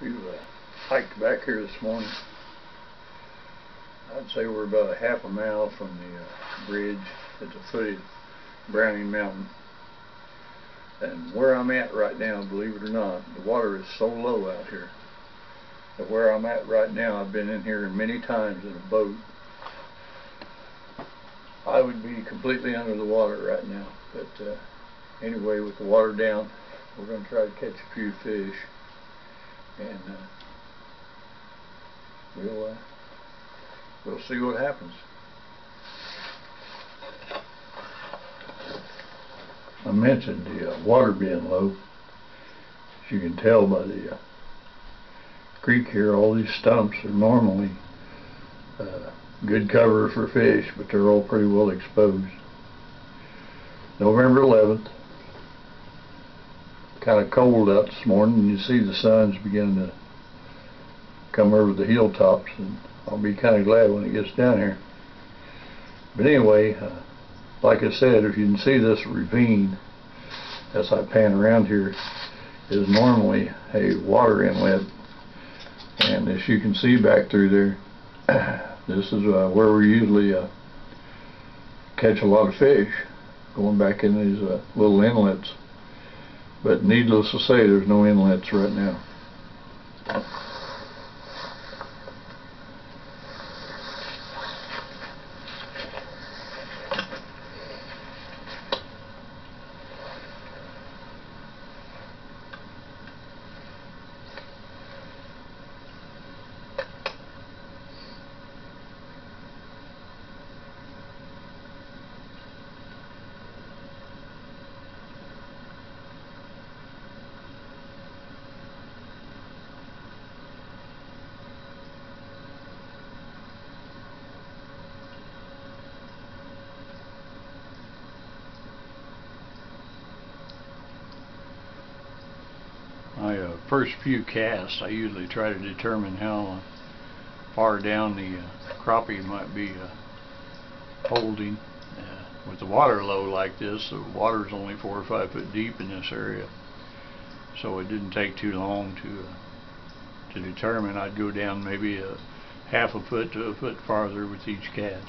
We hiked back here this morning. I'd say we're about a half a mile from the bridge at the foot of Browning Mountain. And where I'm at right now, believe it or not, the water is so low out here that where I'm at right now, I've been in here many times in a boat. I would be completely under the water right now, but anyway, with the water down, we're going to try to catch a few fish, and we'll see what happens. I mentioned the water being low. As you can tell by the creek here, all these stumps are normally good cover for fish, but they're all pretty well exposed. November 11th, kind of cold out this morning, and you see the sun's beginning to come over the hilltops, and I'll be kind of glad when it gets down here. But anyway, like I said, if you can see this ravine as I pan around here, is normally a water inlet, and as you can see back through there, this is where we usually catch a lot of fish, going back in these little inlets. But needless to say, there's no inlets right now. My first few casts, I usually try to determine how far down the crappie might be holding. With the water low like this, the water is only 4 or 5 foot deep in this area, so it didn't take too long to determine. I'd go down maybe a half a foot to a foot farther with each cast.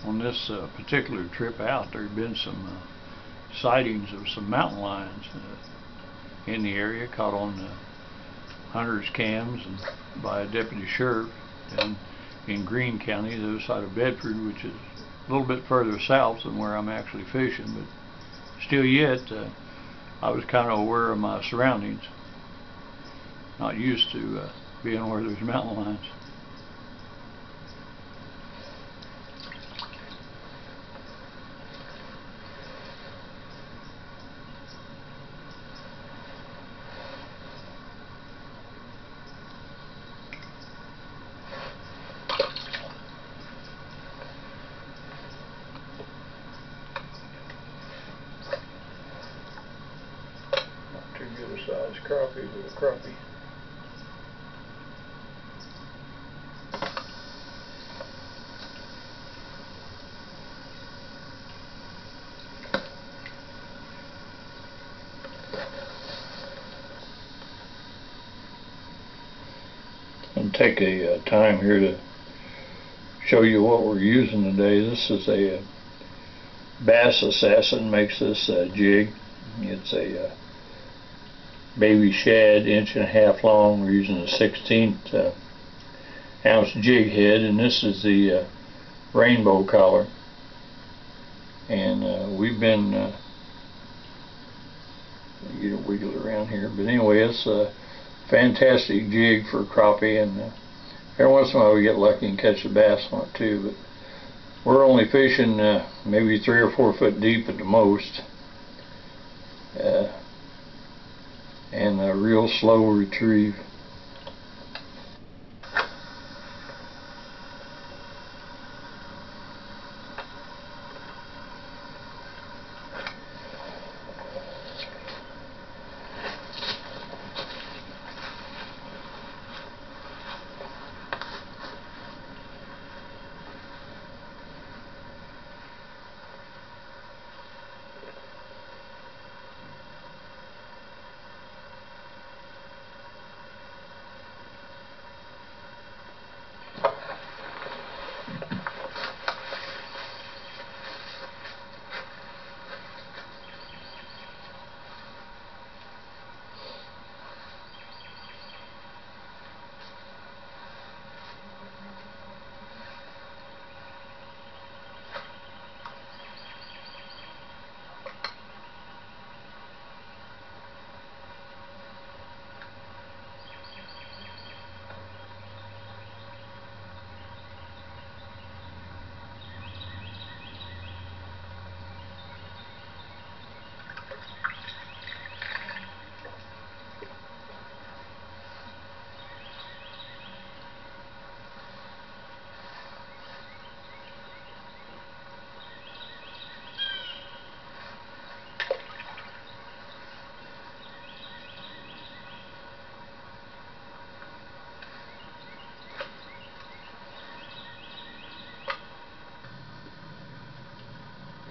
On this particular trip out, there had been some sightings of some mountain lions in the area, caught on hunters' cams and by a deputy sheriff in Greene County, the other side of Bedford, which is a little bit further south than where I'm actually fishing, but still yet I was kind of aware of my surroundings, not used to being where there's mountain lions. Too good a size crappie, but a crappie. I'm going to take a time here to show you what we're using today. This is a Bass Assassin, makes this jig. It's a baby shad, 1.5 inch long. We're using a 1/16 ounce jig head, and this is the rainbow collar. And we've been get it wiggle around here, but anyway, it's fantastic jig for crappie, and every once in a while we get lucky and catch a bass on it too. But we're only fishing maybe 3 or 4 foot deep at the most, and a real slow retrieve.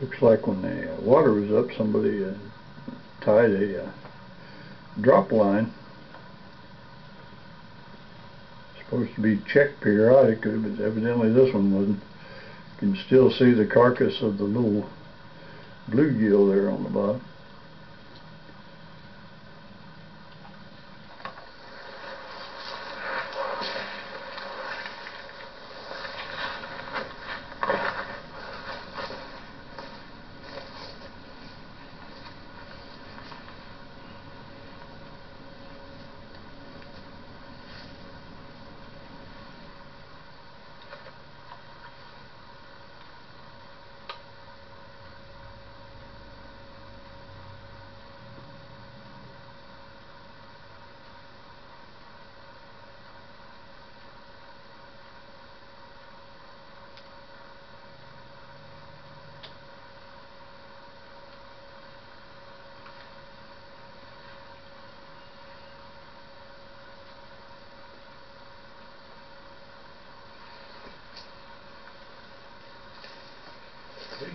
Looks like when the water was up, somebody tied a drop line. Supposed to be checked periodically, but evidently this one wasn't. You can still see the carcass of the little bluegill there on the bottom.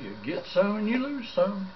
You get some and you lose some.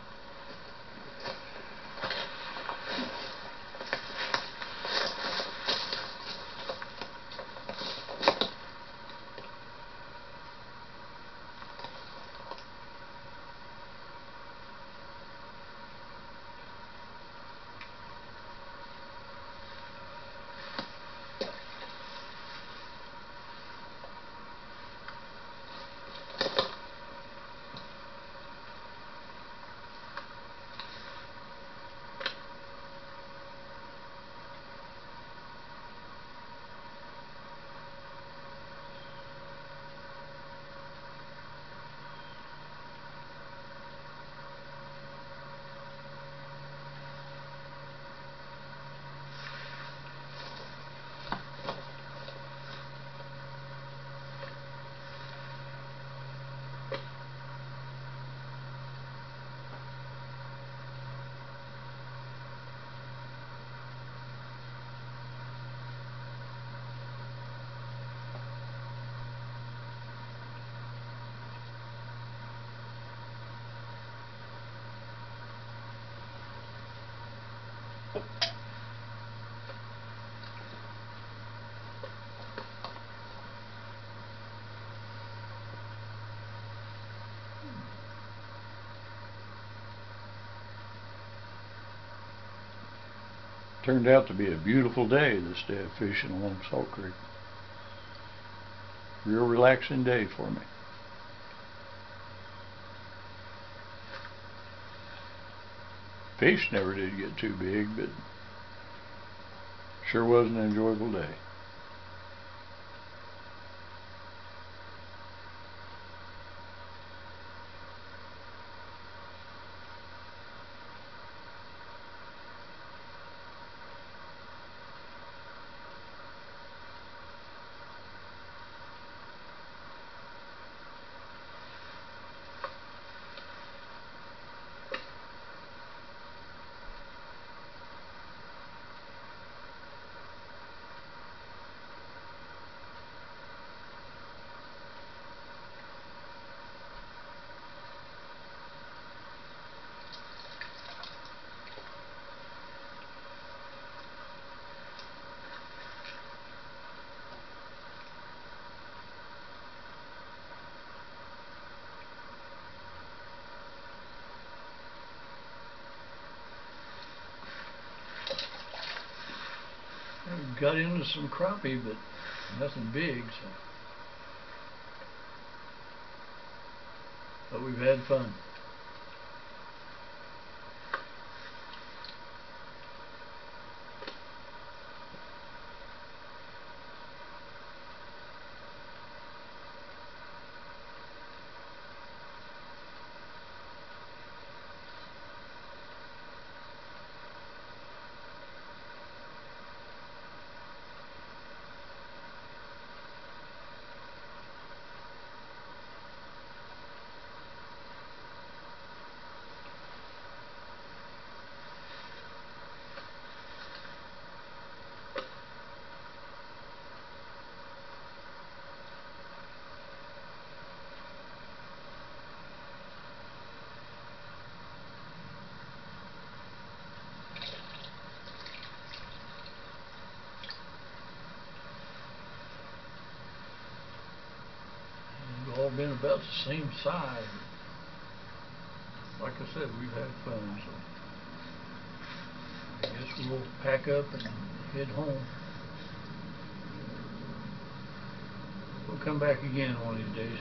Turned out to be a beautiful day this day of fishing along Salt Creek. Real relaxing day for me. Fish never did get too big, but Sure was an enjoyable day. We got into some crappie, but nothing big, so. But we've had fun. They've all been about the same size. Like I said, we've had fun, so I guess we'll pack up and head home. We'll come back again one of these days.